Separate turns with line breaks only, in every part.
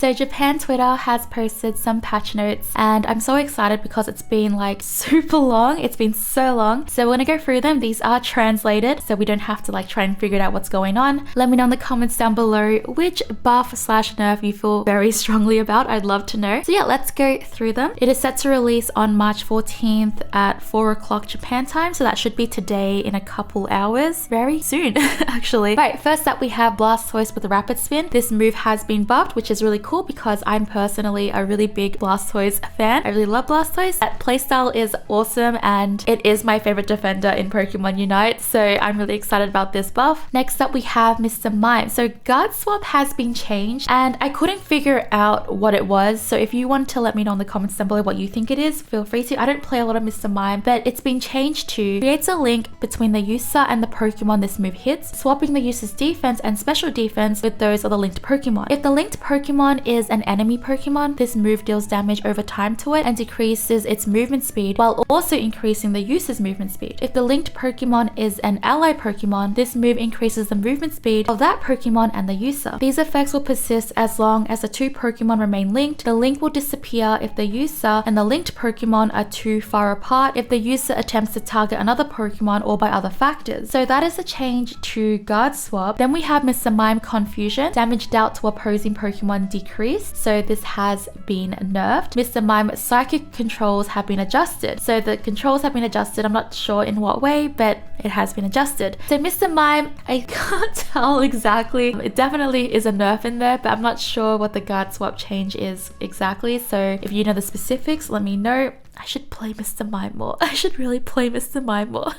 So Japan Twitter has posted some patch notes and I'm so excited because it's been like super long. It's been so long. So we're gonna go through them. These are translated so we don't have to like try and figure out what's going on. Let me know in the comments down below which buff / nerf you feel very strongly about. I'd love to know. So yeah, let's go through them. It is set to release on March 14th at 4 o'clock Japan time. So that should be today in a couple hours. Very soon actually. Right, first up we have Blastoise with a rapid spin. This move has been buffed, which is really cool because I'm personally a really big Blastoise fan. I really love Blastoise. That playstyle is awesome and it is my favorite defender in Pokemon Unite, so I'm really excited about this buff. Next up we have Mr. Mime. So guard swap has been changed and I couldn't figure out what it was, so if you want to let me know in the comments down below what you think it is, feel free to. I don't play a lot of Mr. Mime, but it's been changed to creates a link between the user and the Pokemon this move hits, swapping the user's defense and special defense with those of the linked Pokemon. If the linked Pokemon is an enemy Pokemon, this move deals damage over time to it and decreases its movement speed while also increasing the user's movement speed. If the linked Pokemon is an ally Pokemon, this move increases the movement speed of that Pokemon and the user. These effects will persist as long as the two Pokemon remain linked. The link will disappear if the user and the linked Pokemon are too far apart, if the user attempts to target another Pokemon, or by other factors. So that is a change to guard swap. Then we have Mr. Mime Confusion. Damage dealt to opposing Pokemon decreased, so this has been nerfed. Mr. Mime psychic controls have been adjusted. So the controls have been adjusted. I'm not sure in what way, but it has been adjusted. So Mr. Mime, I can't tell exactly. It definitely is a nerf in there, but I'm not sure what the guard swap change is exactly. So if you know the specifics, let me know. I should play Mr. Mime more. I should really play Mr. Mime more.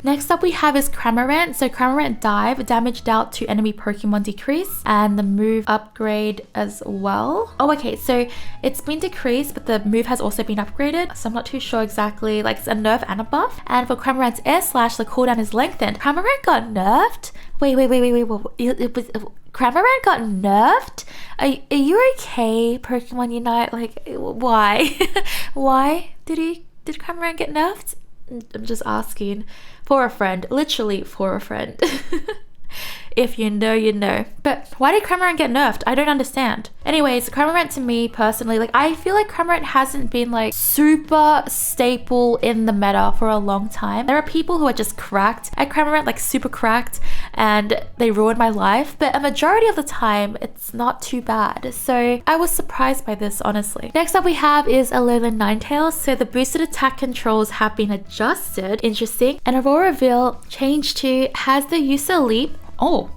Next up we have is Cramorant. So Cramorant Dive, damage dealt to enemy Pokemon decrease and the move upgrade as well. Oh, okay, so it's been decreased, but the move has also been upgraded. So I'm not too sure exactly, like it's a nerf and a buff. And for Cramorant's Air Slash, the cooldown is lengthened. Cramorant got nerfed? Wait. Cramorant got nerfed? Are you okay, Pokemon Unite? Like, why? Why did Cramorant get nerfed? I'm just asking. For a friend, literally for a friend. If you know, you know. But why did Cramorant get nerfed? I don't understand. Anyways, Cramorant to me personally, like I feel like Cramorant hasn't been like super staple in the meta for a long time. There are people who are just cracked at Cramorant, like super cracked, and they ruined my life. But a majority of the time, it's not too bad. So I was surprised by this, honestly. Next up we have is Alolan Ninetales. So the boosted attack controls have been adjusted. Interesting. And Auroraville changed to has the user leap. Oh,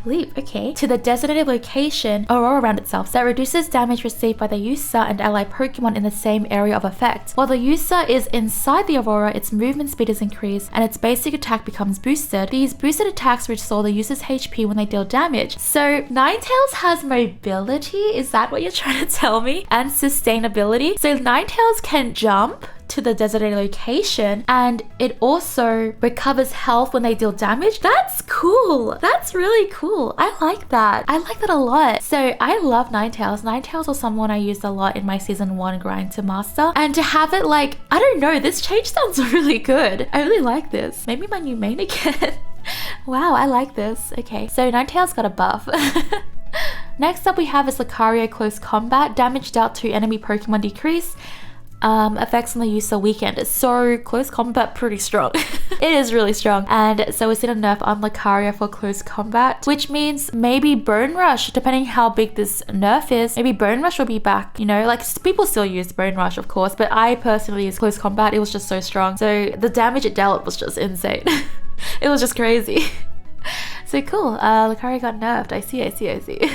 leap, okay. To the designated location or around itself. So that reduces damage received by the user and allied Pokemon in the same area of effect. While the user is inside the Aurora, its movement speed is increased and its basic attack becomes boosted. These boosted attacks restore the user's HP when they deal damage. So Ninetales has mobility, is that what you're trying to tell me? And sustainability. So Ninetales can jump to the designated location and it also recovers health when they deal damage. That's cool. That's really cool. I like that. I like that a lot. So I love Ninetales. Ninetales was someone I used a lot in my season 1 grind to master, and to have it like, I don't know, this change sounds really good. I really like this. Maybe my new main again. Wow, I like this. Okay, so Ninetales got a buff. Next up we have is Lucario Close Combat. Damage dealt to enemy Pokemon decrease. Effects on the user weakened. So close combat pretty strong. It is really strong. And so we've seen a nerf on Lucario for close combat, which means maybe Bone Rush, depending how big this nerf is, maybe Bone Rush will be back, you know, like people still use Bone Rush of course, but I personally use close combat. It was just so strong. So the damage it dealt was just insane. It was just crazy. So cool, Lucario got nerfed. I see.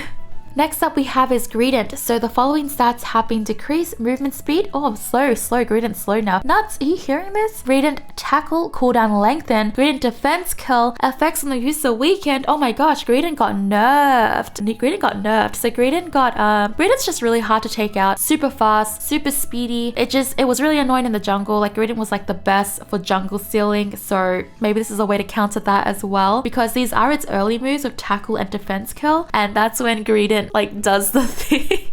Next up we have is Greedent. So the following stats have been decreased. Movement speed. Oh, slow. Greedent slow now. Nuts, are you hearing this? Greedent tackle cooldown lengthened. Greedent defense kill. Effects on the user weakened. Oh my gosh, Greedent got nerfed. So Greedent's just really hard to take out. Super fast, super speedy. It was really annoying in the jungle. Like Greedent was like the best for jungle stealing. So maybe this is a way to counter that as well, because these are its early moves of tackle and defense kill. And that's when Greedent like does the thing.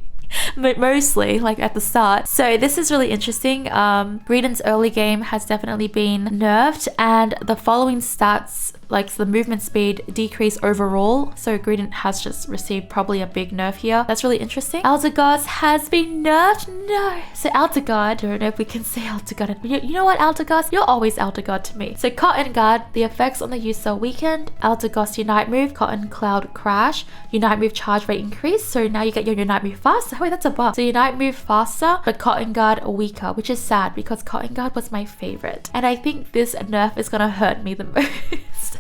Mostly like at the start. So this is really interesting. Greedent's early game has definitely been nerfed, and the following stats like the movement speed decrease overall. So Greedent has just received probably a big nerf here. That's really interesting. Eldegoss has been nerfed. No. So Eldegoss, I don't know if we can say Eldegoss. You know what, Eldegoss? You're always Eldegoss to me. So Cotton Guard, the effects on the user weakened. Eldegoss Unite move, Cotton Cloud Crash. Unite move charge rate increase. So now you get your Unite move faster. Wait, that's a buff. So Unite move faster, but Cotton Guard weaker, which is sad because Cotton Guard was my favorite. And I think this nerf is gonna hurt me the most.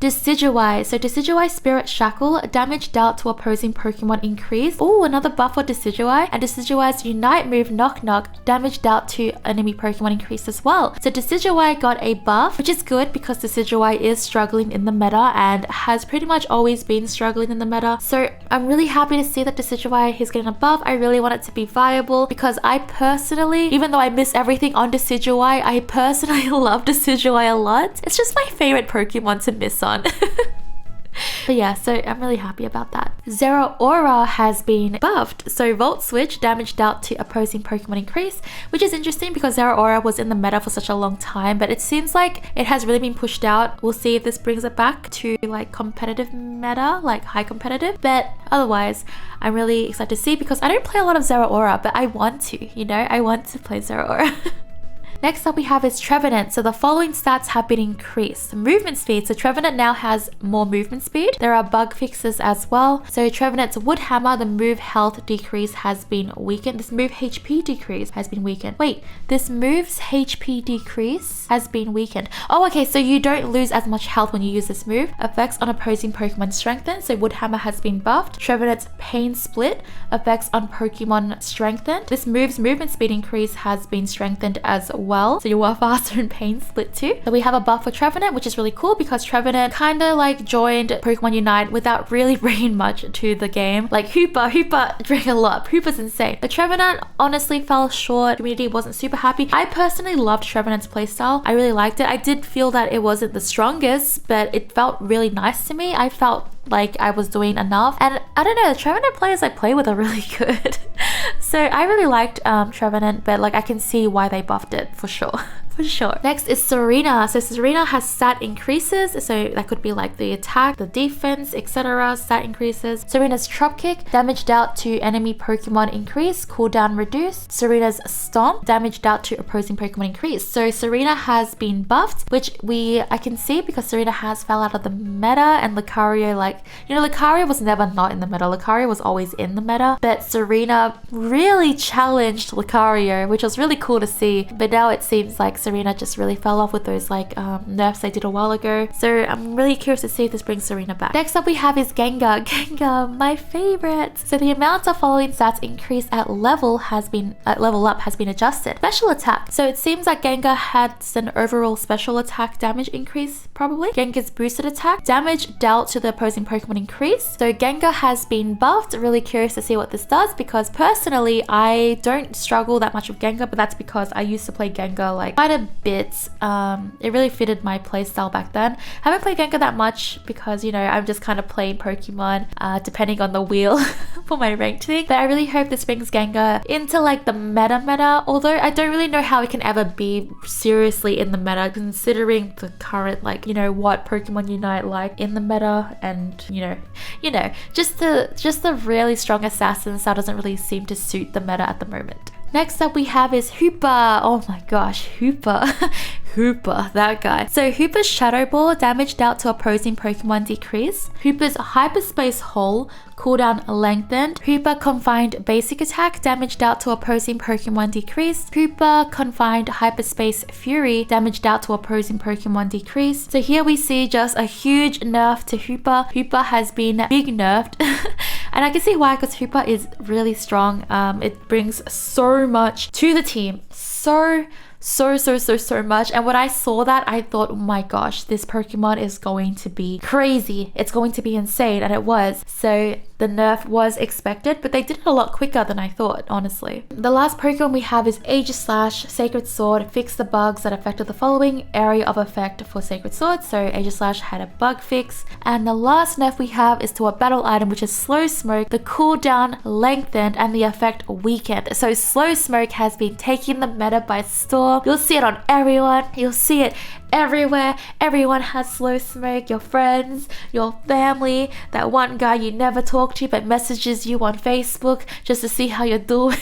Decidueye. So Decidueye Spirit Shackle, damage dealt to opposing Pokemon increase. Oh, another buff for Decidueye. And Decidueye's Unite move Knock Knock, damage dealt to enemy Pokemon increase as well. So Decidueye got a buff, which is good because Decidueye is struggling in the meta and has pretty much always been struggling in the meta. So I'm really happy to see that Decidueye is getting a buff. I really want it to be viable because I personally, even though I miss everything on Decidueye, I personally love Decidueye a lot. It's just my favorite Pokemon to miss on. But yeah, so I'm really happy about that. Zeraora has been buffed. So Volt Switch, damage dealt to opposing Pokemon increase, which is interesting because Zeraora was in the meta for such a long time, but it seems like it has really been pushed out. We'll see if this brings it back to like competitive meta, like high competitive. But otherwise, I'm really excited to see because I don't play a lot of Zeraora, but I want to, you know, I want to play Zeraora. Next up we have is Trevenant. So the following stats have been increased. Movement speed. So Trevenant now has more movement speed. There are bug fixes as well. So Trevenant's Wood Hammer, the move health decrease has been weakened. This move HP decrease has been weakened. Wait, this move's HP decrease has been weakened. Oh, okay, so you don't lose as much health when you use this move. Effects on opposing Pokemon strengthened. So Wood Hammer has been buffed. Trevenant's Pain Split, effects on Pokemon strengthened. This move's movement speed increase has been strengthened as well. So you are faster in Pain Split too. So we have a buff for Trevenant, which is really cool because Trevenant kind of like joined Pokemon Unite without really bringing much to the game. Like Hoopa drank a lot. Hoopa's insane. But Trevenant honestly fell short. Community wasn't super happy. I personally loved Trevenant's playstyle. I really liked it. I did feel that it wasn't the strongest, but it felt really nice to me. I felt like I was doing enough, and I don't know, the Trevenant players I play with are really good. So I really liked Trevenant, but like I can see why they buffed it for sure. For sure. Next is Tsareena. So Tsareena has stat increases, so that could be like the attack, the defense, etc. Stat increases. Tsareena's Trop Kick, damage dealt to enemy Pokemon increase, cooldown reduced. Tsareena's Stomp, damage dealt to opposing Pokemon increase. So Tsareena has been buffed, which I can see because Tsareena has fell out of the meta, and Lucario, like, you know, Lucario was never not in the meta. Lucario was always in the meta, but Tsareena really challenged Lucario, which was really cool to see. But now it seems like Tsareena just really fell off with those like nerfs they did a while ago. So I'm really curious to see if this brings Tsareena back. Next up we have is Gengar. Gengar, my favorite. So the amount of following stats increase at level up has been adjusted. Special attack. So it seems like Gengar had an overall special attack damage increase probably. Gengar's boosted attack, damage dealt to the opposing Pokemon increase. So Gengar has been buffed. Really curious to see what this does because personally I don't struggle that much with Gengar, but that's because I used to play Gengar like quite a bit. It really fitted my playstyle back then. I haven't played Gengar that much because, you know, I'm just kind of playing Pokemon depending on the wheel for my ranked thing. But I really hope this brings Gengar into like the meta, although I don't really know how it can ever be seriously in the meta considering the current, like, you know, what Pokemon Unite like in the meta, and you know, just the really strong assassins that doesn't really seem to suit the meta at the moment. Next up we have is Hoopa. Oh my gosh, Hoopa. Hoopa, that guy. So Hoopa's Shadow Ball, damage dealt to opposing Pokemon decreased. Hoopa's Hyperspace Hole, cooldown lengthened. Hoopa Confined Basic Attack, damage dealt to opposing Pokemon decreased. Hoopa Confined Hyperspace Fury, damage dealt to opposing Pokemon decreased. So here we see just a huge nerf to Hoopa. Hoopa has been big nerfed. And I can see why, because Hoopa is really strong. It brings so much to the team. So much. And when I saw that, I thought, oh my gosh, this Pokemon is going to be crazy. It's going to be insane. And it was. So the nerf was expected, but they did it a lot quicker than I thought, honestly. The last Pokemon we have is Aegislash, Sacred Sword, fix the bugs that affected the following area of effect for Sacred Sword. So Aegislash had a bug fix. And the last nerf we have is to a battle item, which is Slowsmoke. The cooldown lengthened and the effect weakened. So Slowsmoke has been taking the meta by storm. store. You'll see it on everyone. You'll see it everywhere. Everyone has Slowsmoke. Your friends, your family, that one guy you never talk to but messages you on Facebook just to see how you're doing.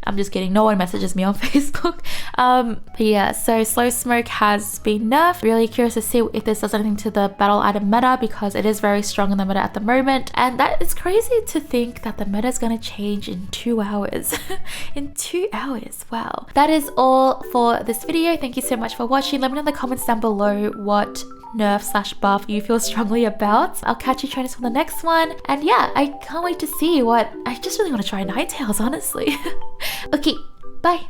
I'm just kidding, no one messages me on Facebook. But yeah, so Slowsmoke has been nerfed. Really curious to see if this does anything to the battle item meta, because it is very strong in the meta at the moment. And that is crazy to think that the meta is going to change in 2 hours. In 2 hours, wow. That is all for this video. Thank you so much for watching. Let me know in the comments down below what nerf/buff you feel strongly about. I'll catch you trainers for the next one. And yeah, I can't wait to see what... I just really want to try Ninetales, honestly. Okay,